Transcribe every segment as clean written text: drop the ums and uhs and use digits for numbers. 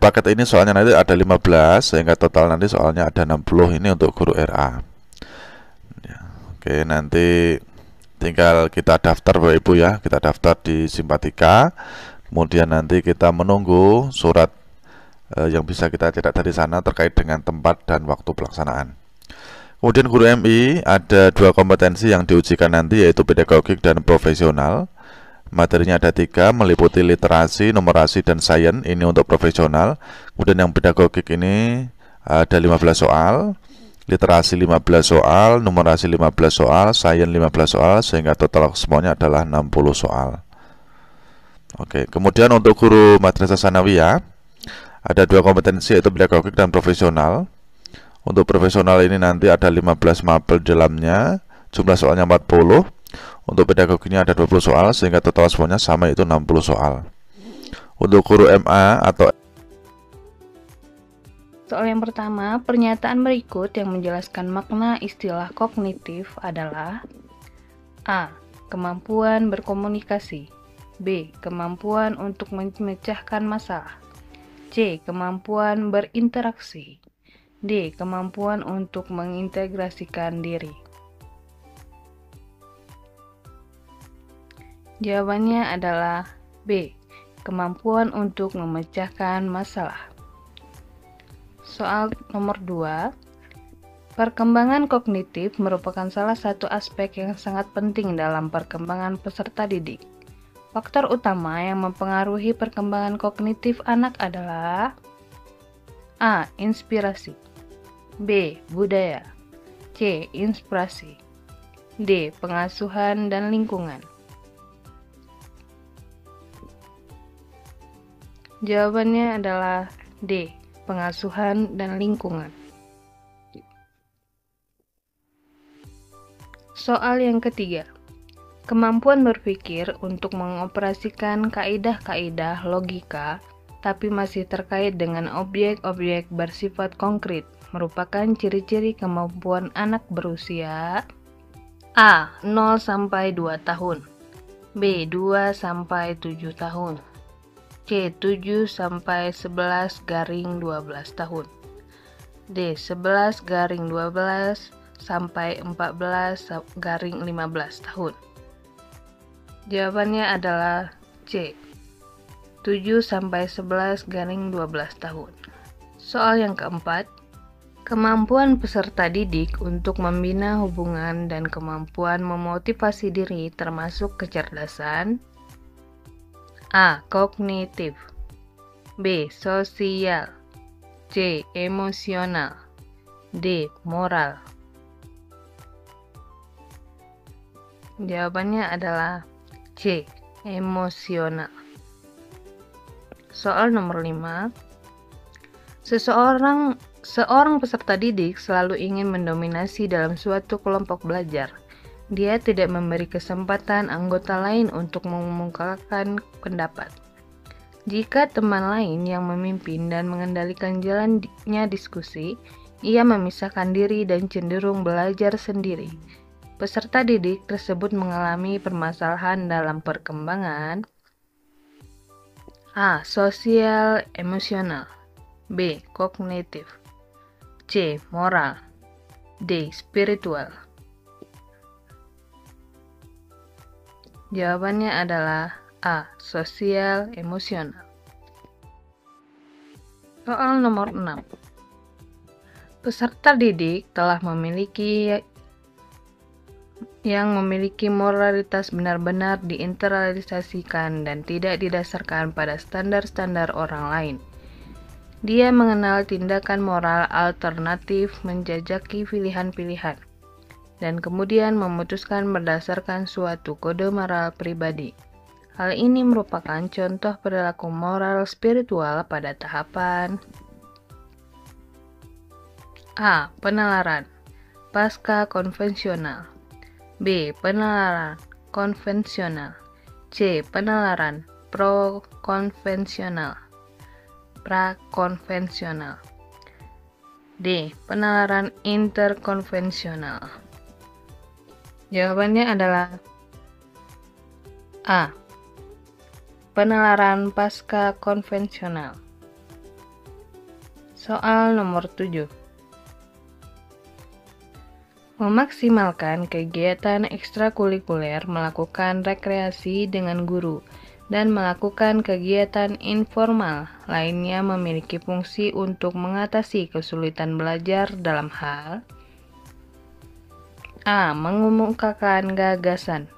paket ini soalnya nanti ada 15, sehingga total nanti soalnya ada 60. Ini untuk guru RA ya. Oke, nanti tinggal kita daftar Bapak Ibu ya, kita daftar di Simpatika. Kemudian nanti kita menunggu surat yang bisa kita cetak dari sana terkait dengan tempat dan waktu pelaksanaan. Kemudian guru MI ada 2 kompetensi yang diujikan nanti, yaitu pedagogik dan profesional. Materinya ada 3, meliputi literasi, numerasi, dan sains. Ini untuk profesional. Kemudian yang pedagogik ini ada 15 soal, literasi 15 soal, numerasi 15 soal, sains 15 soal, sehingga total semuanya adalah 60 soal. Oke, kemudian untuk guru madrasah sanawiyah ada 2 kompetensi, yaitu pedagogik dan profesional. Untuk profesional ini nanti ada 15 mapel di dalamnya, jumlah soalnya 40. Untuk pedagogiknya ada 20 soal, sehingga total semuanya sama, yaitu 60 soal. Untuk guru MA atau soal yang pertama, pernyataan berikut yang menjelaskan makna istilah kognitif adalah: A. Kemampuan berkomunikasi. B. Kemampuan untuk memecahkan masalah. C. Kemampuan berinteraksi. D. Kemampuan untuk mengintegrasikan diri. Jawabannya adalah B. Kemampuan untuk memecahkan masalah. Soal nomor 2. Perkembangan kognitif merupakan salah satu aspek yang sangat penting dalam perkembangan peserta didik. Faktor utama yang mempengaruhi perkembangan kognitif anak adalah: A. Inspirasi. B. Budaya. C. Inspirasi. D. Pengasuhan dan lingkungan. Jawabannya adalah D. Pengasuhan dan lingkungan. Soal yang ketiga. Kemampuan berpikir untuk mengoperasikan kaidah-kaidah logika tapi masih terkait dengan objek-objek bersifat konkret merupakan ciri-ciri kemampuan anak berusia A. 0-2 tahun, B. 2-7 tahun, C. 7-11-12 tahun, D. 11-12-14-15 tahun. Jawabannya adalah C. 7-11-12 tahun. Soal yang keempat, kemampuan peserta didik untuk membina hubungan dan kemampuan memotivasi diri termasuk kecerdasan: A. Kognitif. B. Sosial. C. Emosional. D. Moral. Jawabannya adalah C. Emosional. Soal nomor 5. Seorang peserta didik selalu ingin mendominasi dalam suatu kelompok belajar. Dia tidak memberi kesempatan anggota lain untuk mengungkapkan pendapat. Jika teman lain yang memimpin dan mengendalikan jalannya diskusi, ia memisahkan diri dan cenderung belajar sendiri. Peserta didik tersebut mengalami permasalahan dalam perkembangan: A. Sosial emosional. B. Kognitif. C. Moral. D. Spiritual. Jawabannya adalah A. Sosial emosional. Soal nomor 6. Peserta didik telah memiliki moralitas benar-benar diinternalisasikan dan tidak didasarkan pada standar-standar orang lain. Dia mengenal tindakan moral alternatif, menjajaki pilihan-pilihan, dan kemudian memutuskan berdasarkan suatu kode moral pribadi. Hal ini merupakan contoh perilaku moral spiritual pada tahapan A. Penalaran pasca konvensional. B. Penalaran konvensional. C. Penalaran pro-konvensional. Prakonvensional. D. Penalaran interkonvensional. Jawabannya adalah A. Penalaran pasca konvensional. Soal nomor 7. Memaksimalkan kegiatan ekstrakurikuler, melakukan rekreasi dengan guru, dan melakukan kegiatan informal lainnya memiliki fungsi untuk mengatasi kesulitan belajar dalam hal A. Mengemukakan gagasan,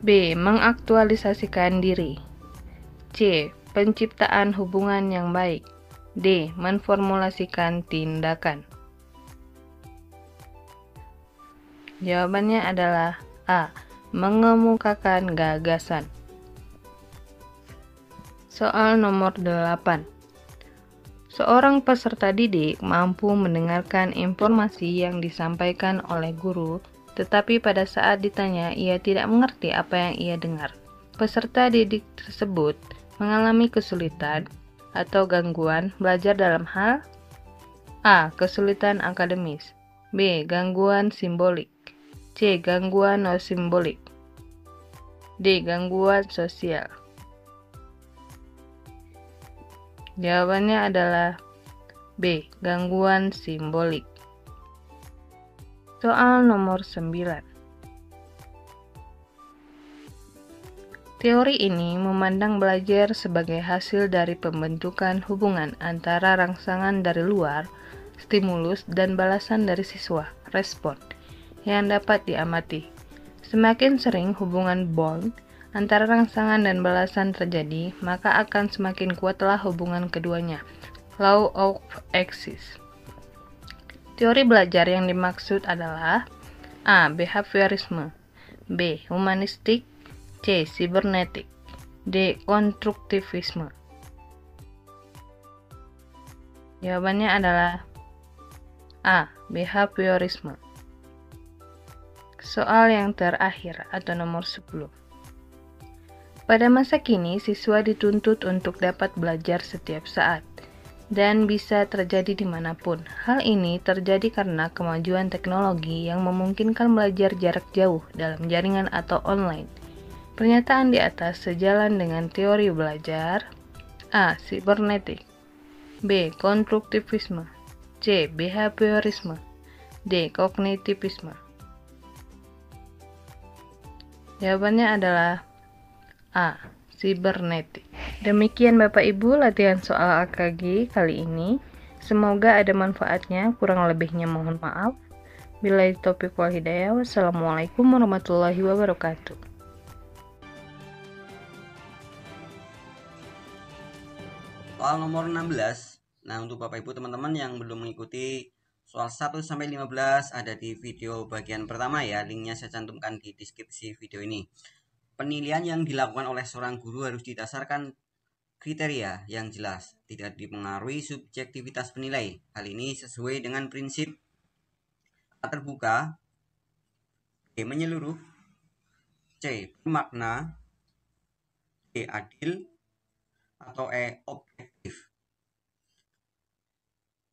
B. Mengaktualisasikan diri, C. Penciptaan hubungan yang baik, D. Menformulasikan tindakan. Jawabannya adalah A. Mengemukakan gagasan. Soal nomor 8. Seorang peserta didik mampu mendengarkan informasi yang disampaikan oleh guru, tetapi pada saat ditanya ia tidak mengerti apa yang ia dengar. Peserta didik tersebut mengalami kesulitan atau gangguan belajar dalam hal A. Kesulitan akademis, B. Gangguan simbolik, C. Gangguan non-simbolik, D. Gangguan sosial. Jawabannya adalah B. Gangguan simbolik. Soal nomor 9. Teori ini memandang belajar sebagai hasil dari pembentukan hubungan antara rangsangan dari luar, stimulus, dan balasan dari siswa, respon, yang dapat diamati. Semakin sering hubungan bond antara rangsangan dan balasan terjadi, maka akan semakin kuatlah hubungan keduanya. Law of Axis. Teori belajar yang dimaksud adalah A. Behaviorisme, B. Humanistik, C. Cybernetik, D. Konstruktivisme. Jawabannya adalah A. Behaviorisme. Soal yang terakhir atau nomor 10. Pada masa kini, siswa dituntut untuk dapat belajar setiap saat dan bisa terjadi dimanapun. Hal ini terjadi karena kemajuan teknologi yang memungkinkan belajar jarak jauh dalam jaringan atau online. Pernyataan di atas sejalan dengan teori belajar. A. Cybernetik, B. Konstruktivisme, C. Behaviorisme, D. Kognitivisme. Jawabannya adalah A. Cybernetik. Demikian Bapak Ibu latihan soal AKG kali ini. Semoga ada manfaatnya, kurang lebihnya mohon maaf. Billahi taufiq wal hidayah. Wassalamualaikum warahmatullahi wabarakatuh. Soal nomor 16. Nah, untuk Bapak Ibu teman-teman yang belum mengikuti soal 1 sampai 15 ada di video bagian pertama ya. Linknya saya cantumkan di deskripsi video ini. Penilaian yang dilakukan oleh seorang guru harus didasarkan kriteria yang jelas, tidak dipengaruhi subjektivitas penilai. Hal ini sesuai dengan prinsip A. Terbuka, B. Menyeluruh, C. Bermakna, D. Adil, atau E. Objektif.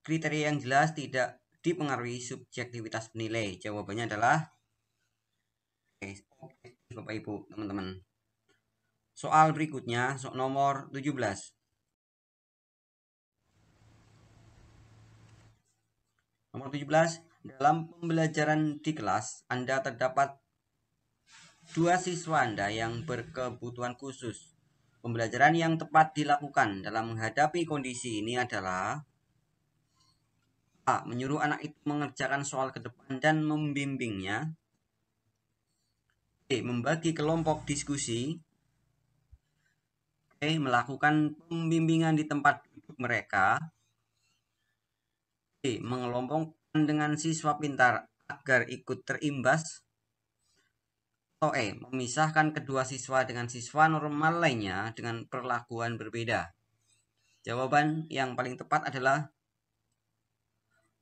Kriteria yang jelas tidak dipengaruhi subjektivitas penilai. Jawabannya adalah objektif Bapak Ibu teman-teman. Soal berikutnya, soal nomor 17. Nomor 17, dalam pembelajaran di kelas Anda terdapat 2 siswa Anda yang berkebutuhan khusus. Pembelajaran yang tepat dilakukan dalam menghadapi kondisi ini adalah A. Menyuruh anak itu mengerjakan soal ke depan dan membimbingnya, B. Membagi kelompok diskusi, C. Melakukan pembimbingan di tempat duduk mereka, D. Mengelompokkan dengan siswa pintar agar ikut terimbas, atau E. Memisahkan kedua siswa dengan siswa normal lainnya dengan perlakuan berbeda. Jawaban yang paling tepat adalah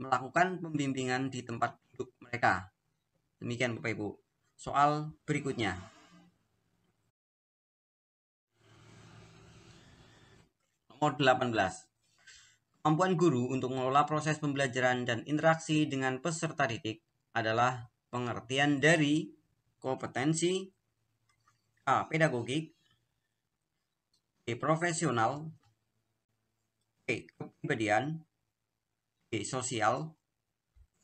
melakukan pembimbingan di tempat duduk mereka. Demikian Bapak Ibu. Soal berikutnya. Nomor 18. Kemampuan guru untuk mengelola proses pembelajaran dan interaksi dengan peserta didik adalah pengertian dari kompetensi A. Pedagogik, B. Profesional, C. Kepribadian, B. Sosial,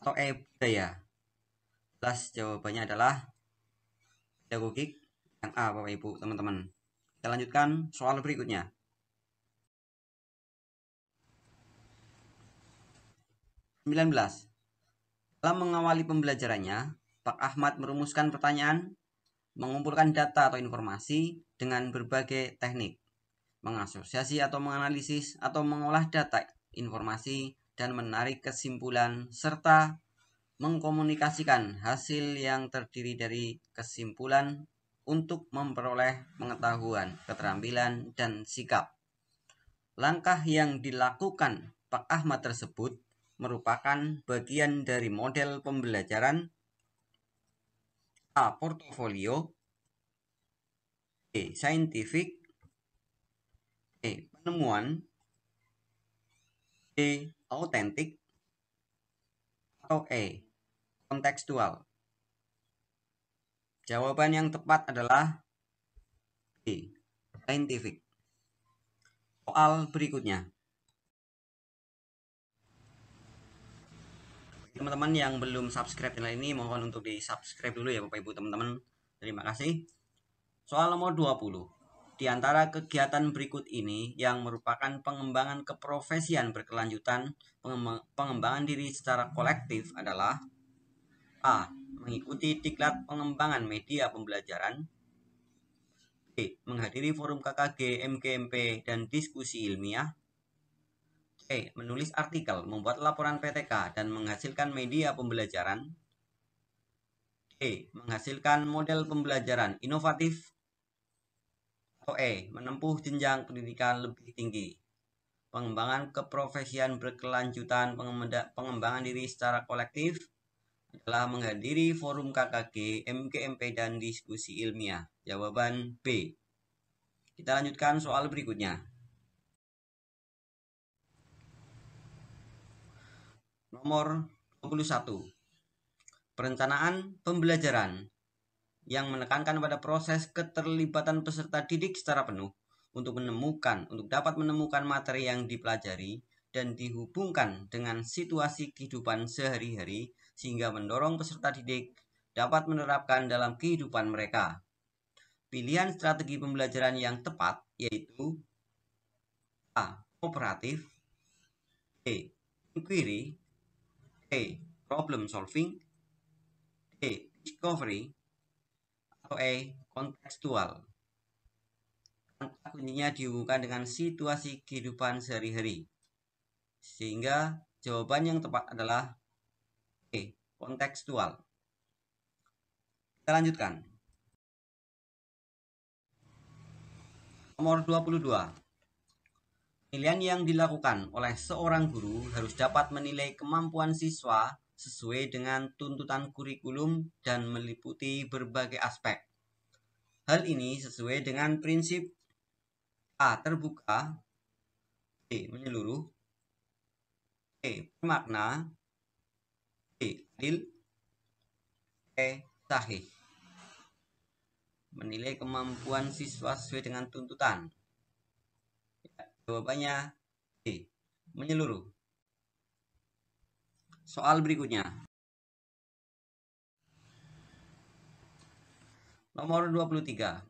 atau E. Budaya? Jelas jawabannya adalah pedagogik, yang A, Bapak Ibu teman-teman. Kita lanjutkan soal berikutnya. 19. Dalam mengawali pembelajarannya, Pak Ahmad merumuskan pertanyaan, mengumpulkan data atau informasi dengan berbagai teknik, mengasosiasi atau menganalisis atau mengolah data informasi dan menarik kesimpulan serta mengkomunikasikan hasil yang terdiri dari kesimpulan untuk memperoleh pengetahuan, keterampilan, dan sikap. Langkah yang dilakukan Pak Ahmad tersebut merupakan bagian dari model pembelajaran A. Portofolio, B. Saintifik, B. Penemuan, B. Autentik, atau E. Kontekstual. Jawaban yang tepat adalah B. Saintifik. Soal berikutnya. Teman-teman yang belum subscribe channel ini, mohon untuk di subscribe dulu ya Bapak Ibu teman-teman. Terima kasih. Soal nomor 20. Di antara kegiatan berikut ini yang merupakan pengembangan keprofesian berkelanjutan, pengembangan diri secara kolektif adalah A. Mengikuti diklat pengembangan media pembelajaran, B. Menghadiri forum KKG, MGMP, dan diskusi ilmiah, C. Menulis artikel, membuat laporan PTK, dan menghasilkan media pembelajaran, D. Menghasilkan model pembelajaran inovatif, atau E. Menempuh jenjang pendidikan lebih tinggi. Pengembangan keprofesian berkelanjutan, pengembangan diri secara kolektif adalah menghadiri forum KKG, MGMP, dan diskusi ilmiah. Jawaban B. Kita lanjutkan soal berikutnya. Nomor 21. Perencanaan pembelajaran yang menekankan pada proses keterlibatan peserta didik secara penuh untuk dapat menemukan materi yang dipelajari dan dihubungkan dengan situasi kehidupan sehari-hari sehingga mendorong peserta didik dapat menerapkan dalam kehidupan mereka. Pilihan strategi pembelajaran yang tepat yaitu A. Kooperatif, B. Inquiry, D. Problem solving, D. Discovery, atau E. Kontekstual. Kata kuncinya dihubungkan dengan situasi kehidupan sehari-hari. Sehingga jawaban yang tepat adalah E. Kontekstual. Kita lanjutkan. Nomor 22. Penilaian yang dilakukan oleh seorang guru harus dapat menilai kemampuan siswa sesuai dengan tuntutan kurikulum dan meliputi berbagai aspek. Hal ini sesuai dengan prinsip A. Terbuka, B. Menyeluruh, C. Bermakna, D. Adil, E. Sahih. Menilai kemampuan siswa sesuai dengan tuntutan. Jawabannya D. Menyeluruh. Soal berikutnya. Nomor 23.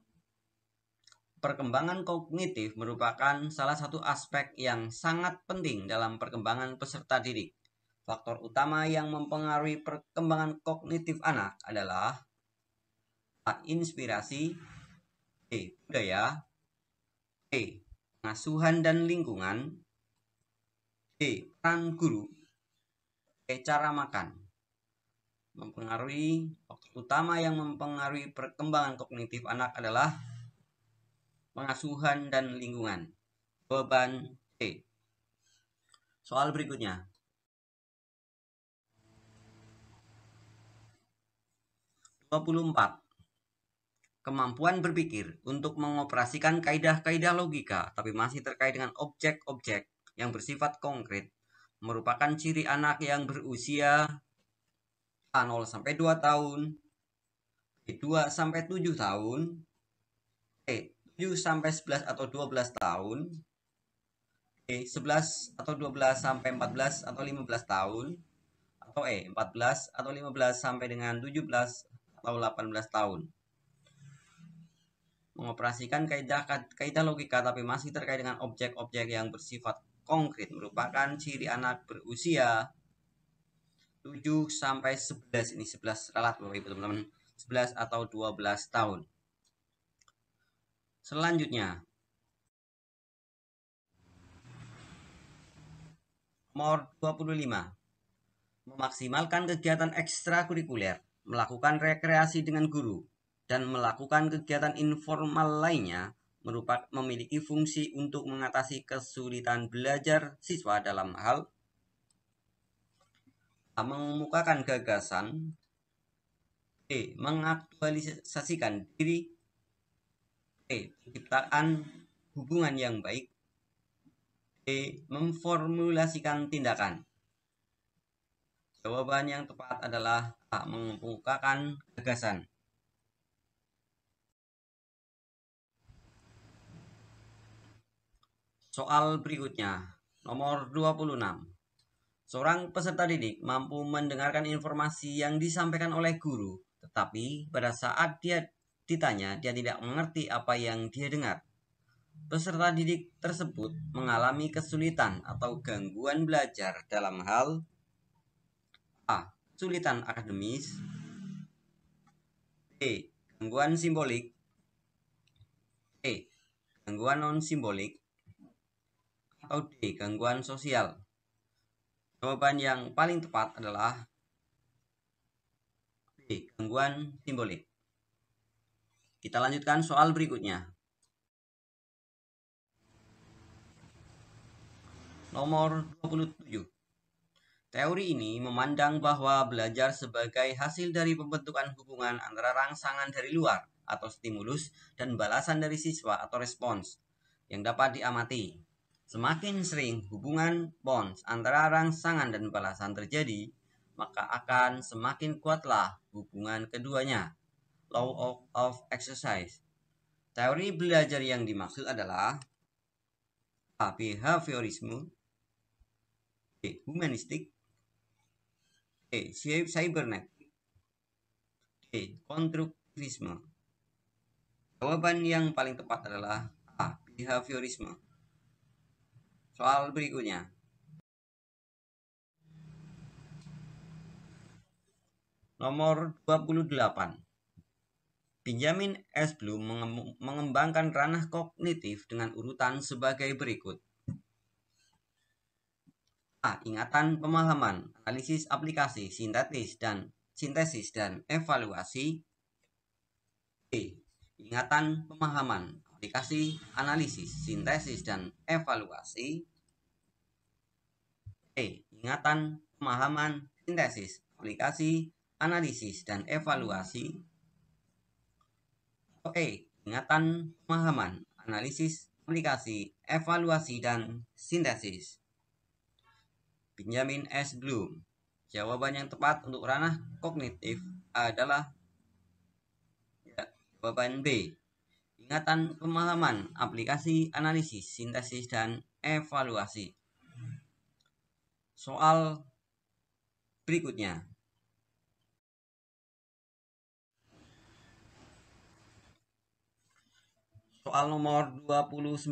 Perkembangan kognitif merupakan salah satu aspek yang sangat penting dalam perkembangan peserta didik. Faktor utama yang mempengaruhi perkembangan kognitif anak adalah A. Inspirasi, B. Budaya, B. Pengasuhan dan lingkungan, D. Peran guru, C. Cara makan. Faktor utama yang mempengaruhi perkembangan kognitif anak adalah pengasuhan dan lingkungan. Jawaban C. Soal berikutnya. Nomor 24. Kemampuan berpikir untuk mengoperasikan kaidah-kaidah logika tapi masih terkait dengan objek-objek yang bersifat konkret merupakan ciri anak yang berusia A. 0-2 tahun, B. 2-7 tahun, C. 7-11 atau 12 tahun, D. B. 11 atau 12 sampai 14 atau 15 tahun. Atau E. 14 atau 15 sampai dengan 17 atau 18 tahun. Mengoperasikan kaidah logika tapi masih terkait dengan objek-objek yang bersifat konkret merupakan ciri anak berusia 7 sampai 11. Ini 11 ralat Bapak Ibu teman-teman. 11 atau 12 tahun. Selanjutnya, nomor 25. Memaksimalkan kegiatan ekstrakurikuler, melakukan rekreasi dengan guru, dan melakukan kegiatan informal lainnya memiliki fungsi untuk mengatasi kesulitan belajar siswa dalam hal A. Mengemukakan gagasan, B. Mengaktualisasikan diri, C. Penciptaan hubungan yang baik, D. Memformulasikan tindakan. Jawaban yang tepat adalah A. Mengemukakan gagasan. Soal berikutnya, nomor 26. Seorang peserta didik mampu mendengarkan informasi yang disampaikan oleh guru, tetapi pada saat dia ditanya, dia tidak mengerti apa yang dia dengar. Peserta didik tersebut mengalami kesulitan atau gangguan belajar dalam hal A. Kesulitan akademis, B. Gangguan simbolik, C. Gangguan non-simbolik, atau D. Gangguan sosial. Jawaban yang paling tepat adalah B. Gangguan simbolik. Kita lanjutkan soal berikutnya. Nomor 27. Teori ini memandang bahwa belajar sebagai hasil dari pembentukan hubungan antara rangsangan dari luar atau stimulus dan balasan dari siswa atau respons yang dapat diamati. Semakin sering hubungan bonds antara rangsangan dan balasan terjadi, maka akan semakin kuatlah hubungan keduanya. Law of exercise. Teori belajar yang dimaksud adalah A. Behaviorisme, B. Humanistik, D. Cybernetic, D. Konstruktivisme. Jawaban yang paling tepat adalah A. Behaviorisme. Soal berikutnya. Nomor 28. Benjamin S. Bloom mengembangkan ranah kognitif dengan urutan sebagai berikut. A. Ingatan, pemahaman, analisis, aplikasi, sintesis dan evaluasi. B. Ingatan, pemahaman, aplikasi, analisis, sintesis dan evaluasi. E. Ingatan, pemahaman, sintesis, aplikasi, analisis dan evaluasi. E. Ingatan, pemahaman, analisis, aplikasi, evaluasi dan sintesis. Benjamin S. Bloom. Jawaban yang tepat untuk ranah kognitif adalah jawaban B. Ingatan, pemahaman, aplikasi, analisis, sintesis, dan evaluasi. Soal berikutnya. Soal nomor 29.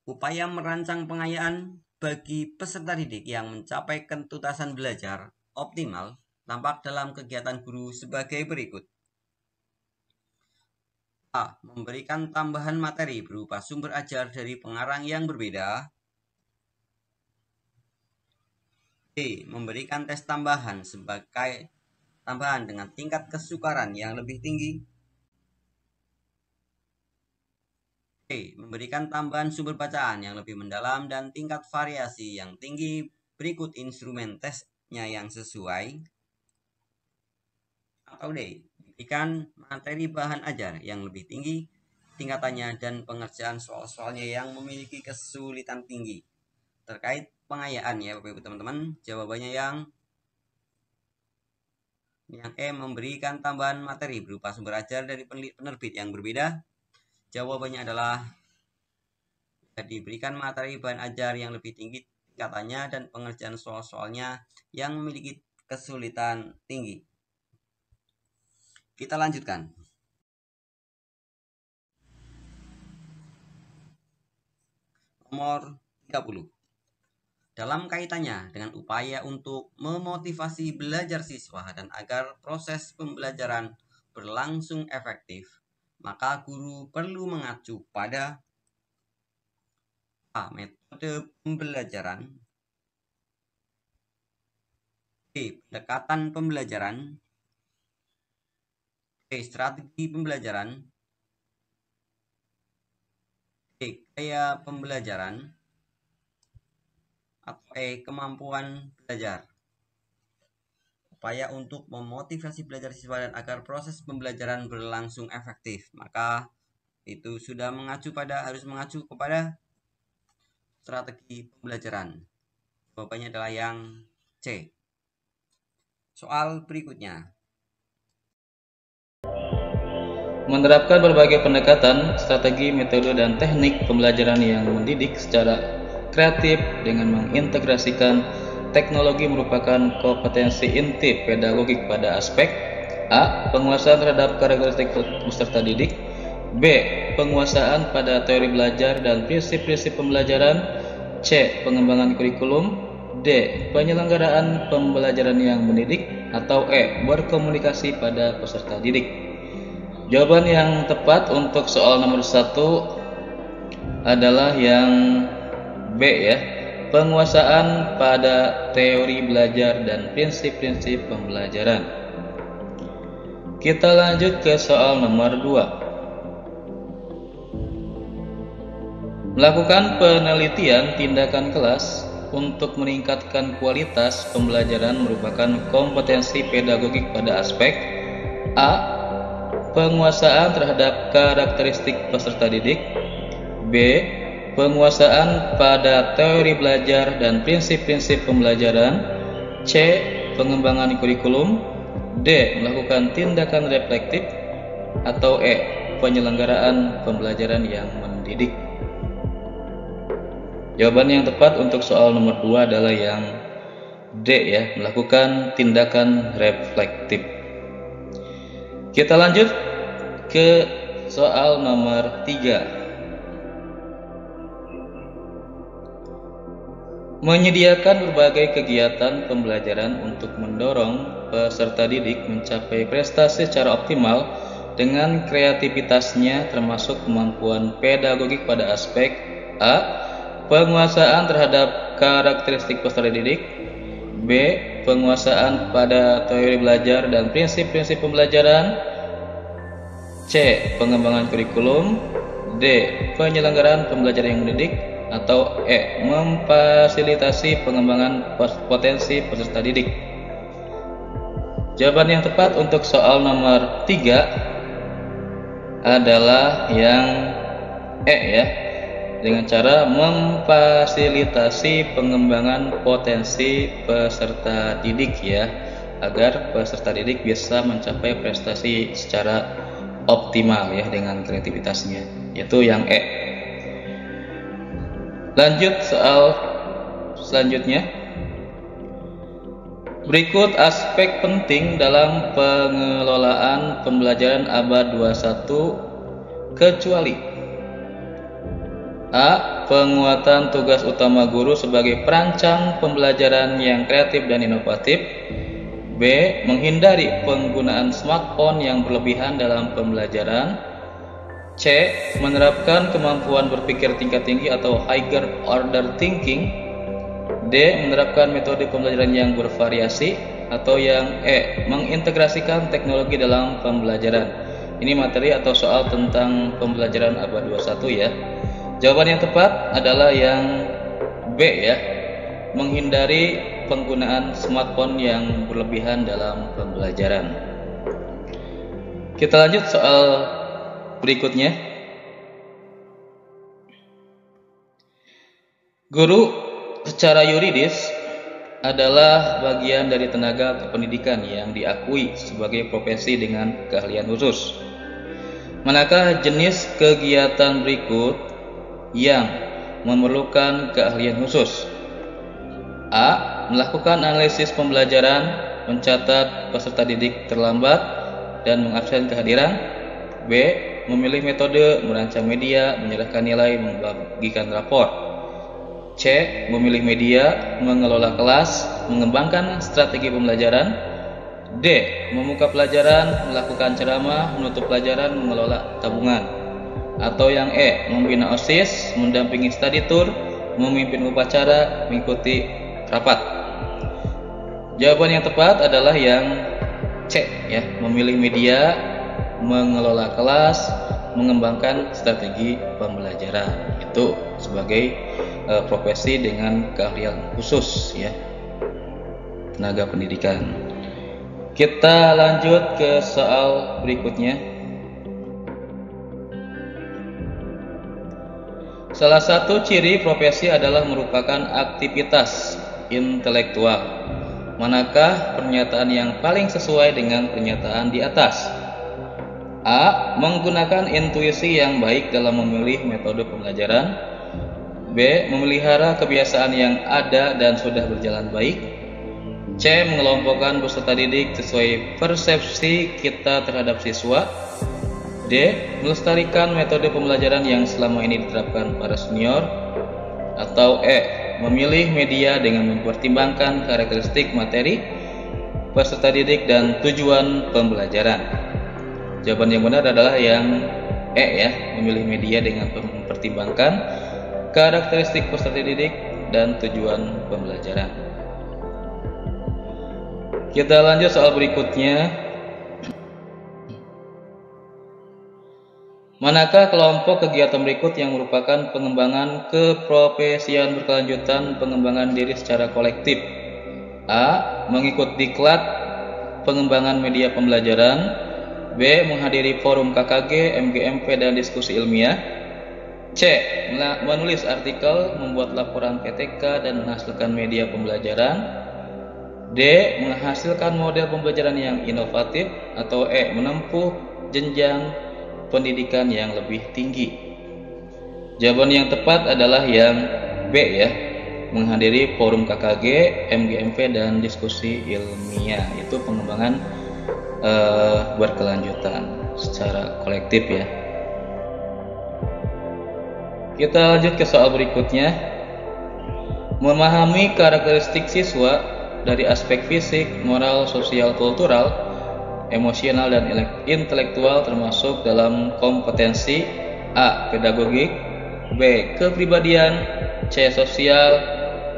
Upaya merancang pengayaan bagi peserta didik yang mencapai ketuntasan belajar optimal tampak dalam kegiatan guru sebagai berikut. A. Memberikan tambahan materi berupa sumber ajar dari pengarang yang berbeda. B. Memberikan tes tambahan sebagai tambahan dengan tingkat kesukaran yang lebih tinggi. C. Memberikan tambahan sumber bacaan yang lebih mendalam dan tingkat variasi yang tinggi berikut instrumen tesnya yang sesuai. Atau D. Memberikan materi bahan ajar yang lebih tinggi tingkatannya dan pengerjaan soal-soalnya yang memiliki kesulitan tinggi. Terkait pengayaan ya Bapak Ibu teman-teman, jawabannya yang E. Memberikan tambahan materi berupa sumber ajar dari penerbit yang berbeda. Jawabannya adalah diberikan materi bahan ajar yang lebih tinggi tingkatannya dan pengerjaan soal-soalnya yang memiliki kesulitan tinggi. Kita lanjutkan. Nomor 30. Dalam kaitannya dengan upaya untuk memotivasi belajar siswa dan agar proses pembelajaran berlangsung efektif, maka guru perlu mengacu pada A. Metode pembelajaran, B. Pendekatan pembelajaran, C. Strategi pembelajaran, D. Gaya pembelajaran, atau E. Kemampuan belajar. Upaya untuk memotivasi belajar siswa dan agar proses pembelajaran berlangsung efektif, maka itu sudah harus mengacu kepada strategi pembelajaran. Jawabannya adalah yang C. Soal berikutnya. Menerapkan berbagai pendekatan, strategi, metode, dan teknik pembelajaran yang mendidik secara kreatif dengan mengintegrasikan teknologi merupakan kompetensi inti pedagogik pada aspek A. Penguasaan terhadap karakteristik peserta didik, B. Penguasaan pada teori belajar dan prinsip-prinsip pembelajaran, C. Pengembangan kurikulum, D. Penyelenggaraan pembelajaran yang mendidik, atau E. Berkomunikasi pada peserta didik. Jawaban yang tepat untuk soal nomor 1 adalah yang B ya. Penguasaan pada teori belajar dan prinsip-prinsip pembelajaran. Kita lanjut ke soal nomor 2. Melakukan penelitian tindakan kelas untuk meningkatkan kualitas pembelajaran merupakan kompetensi pedagogik pada aspek A. Penguasaan terhadap karakteristik peserta didik, B. Penguasaan pada teori belajar dan prinsip-prinsip pembelajaran, C. Pengembangan kurikulum, D. Melakukan tindakan reflektif, atau E. Penyelenggaraan pembelajaran yang mendidik. Jawaban yang tepat untuk soal nomor 2 adalah yang D ya, melakukan tindakan reflektif. Kita lanjut ke soal nomor 3. Menyediakan berbagai kegiatan pembelajaran untuk mendorong peserta didik mencapai prestasi secara optimal dengan kreativitasnya, termasuk kemampuan pedagogik pada aspek A. Penguasaan terhadap karakteristik peserta didik, B. Penguasaan pada teori belajar dan prinsip-prinsip pembelajaran, C. Pengembangan kurikulum, D. Penyelenggaraan pembelajaran yang mendidik, atau E. Memfasilitasi pengembangan potensi peserta didik. Jawaban yang tepat untuk soal nomor 3 adalah yang E ya, dengan cara memfasilitasi pengembangan potensi peserta didik ya, agar peserta didik bisa mencapai prestasi secara optimal ya dengan kreativitasnya, yaitu yang E. Lanjut soal selanjutnya. Berikut aspek penting dalam pengelolaan pembelajaran abad 21 kecuali A. Penguatan tugas utama guru sebagai perancang pembelajaran yang kreatif dan inovatif, B. Menghindari penggunaan smartphone yang berlebihan dalam pembelajaran, C. Menerapkan kemampuan berpikir tingkat tinggi atau higher order thinking, D. Menerapkan metode pembelajaran yang bervariasi, atau yang E. Mengintegrasikan teknologi dalam pembelajaran. Ini materi atau soal tentang pembelajaran abad 21 ya. Jawaban yang tepat adalah yang B ya, menghindari penggunaan smartphone yang berlebihan dalam pembelajaran. Kita lanjut soal berikutnya. Guru secara yuridis adalah bagian dari tenaga kependidikan yang diakui sebagai profesi dengan keahlian khusus. Manakah jenis kegiatan berikut yang memerlukan keahlian khusus. A. Melakukan analisis pembelajaran, mencatat peserta didik terlambat dan mengabsen kehadiran. B. Memilih metode, merancang media, menyerahkan nilai, membagikan rapor. C. Memilih media, mengelola kelas, mengembangkan strategi pembelajaran. D. Membuka pelajaran, melakukan ceramah, menutup pelajaran, mengelola tabungan. Atau yang E. Membina OSIS, mendampingi study tour, memimpin upacara, mengikuti rapat. Jawaban yang tepat adalah yang C, ya, memilih media, mengelola kelas, mengembangkan strategi pembelajaran. Itu sebagai profesi dengan keahlian khusus, ya, tenaga pendidikan. Kita lanjut ke soal berikutnya. Salah satu ciri profesi adalah merupakan aktivitas intelektual. Manakah pernyataan yang paling sesuai dengan pernyataan di atas? A. Menggunakan intuisi yang baik dalam memilih metode pembelajaran. B. Memelihara kebiasaan yang ada dan sudah berjalan baik. C. Mengelompokkan peserta didik sesuai persepsi kita terhadap siswa. D. Melestarikan metode pembelajaran yang selama ini diterapkan para senior. Atau E. Memilih media dengan mempertimbangkan karakteristik materi, peserta didik, dan tujuan pembelajaran. Jawaban yang benar adalah yang E, ya, memilih media dengan mempertimbangkan karakteristik peserta didik dan tujuan pembelajaran. Kita lanjut soal berikutnya. Manakah kelompok kegiatan berikut yang merupakan pengembangan keprofesian berkelanjutan, pengembangan diri secara kolektif? A. Mengikut diklat, pengembangan media pembelajaran. B. Menghadiri forum KKG, MGMP, dan diskusi ilmiah. C. Menulis artikel, membuat laporan PTK, dan menghasilkan media pembelajaran. D. Menghasilkan model pembelajaran yang inovatif. Atau E. Menempuh jenjang pendidikan yang lebih tinggi. Jawaban yang tepat adalah yang B, ya, menghadiri forum KKG, MGMP, dan diskusi ilmiah. Itu pengembangan berkelanjutan secara kolektif, ya. Kita lanjut ke soal berikutnya. Memahami karakteristik siswa dari aspek fisik, moral, sosial, kultural, emosional, dan intelektual termasuk dalam kompetensi A. Pedagogik, B. Kepribadian, C. Sosial,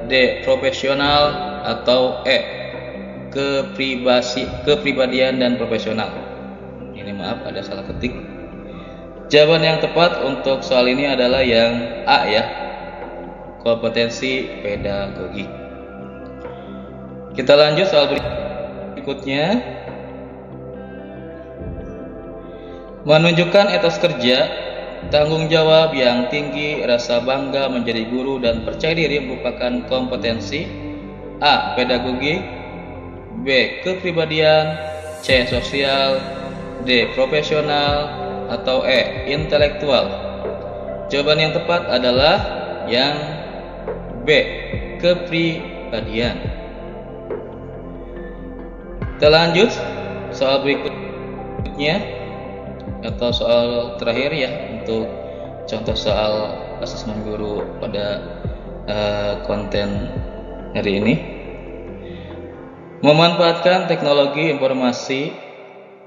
D. Profesional, atau E. Kepribadian dan profesional. Ini maaf, ada salah ketik. Jawaban yang tepat untuk soal ini adalah yang A, ya, kompetensi pedagogik. Kita lanjut soal berikutnya. Menunjukkan etos kerja, tanggung jawab yang tinggi, rasa bangga menjadi guru, dan percaya diri merupakan kompetensi A. Pedagogik, B. Kepribadian, C. Sosial, D. Profesional, atau E. Intelektual. Jawaban yang tepat adalah yang B. Kepribadian. Kita lanjut soal berikutnya, atau soal terakhir, ya, untuk contoh soal asesmen guru pada konten hari ini. Memanfaatkan teknologi informasi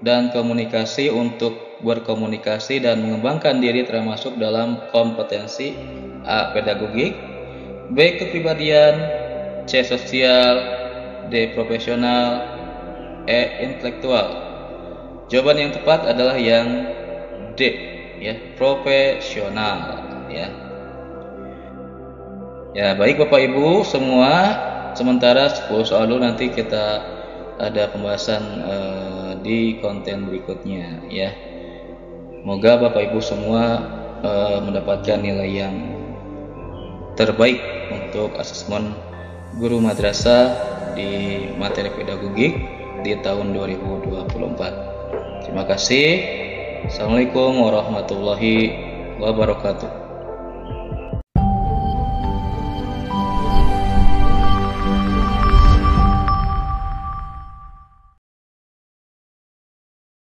dan komunikasi untuk berkomunikasi dan mengembangkan diri termasuk dalam kompetensi A. Pedagogik, B. Kepribadian, C. Sosial, D. Profesional, E. Intelektual. Jawaban yang tepat adalah yang D, ya, profesional, ya. Ya, baik Bapak Ibu semua, sementara 10 soal dulu, nanti kita ada pembahasan di konten berikutnya, ya. Semoga Bapak Ibu semua mendapatkan nilai yang terbaik untuk asesmen guru madrasah di materi pedagogik di tahun 2024. Terima kasih. Assalamualaikum warahmatullahi wabarakatuh.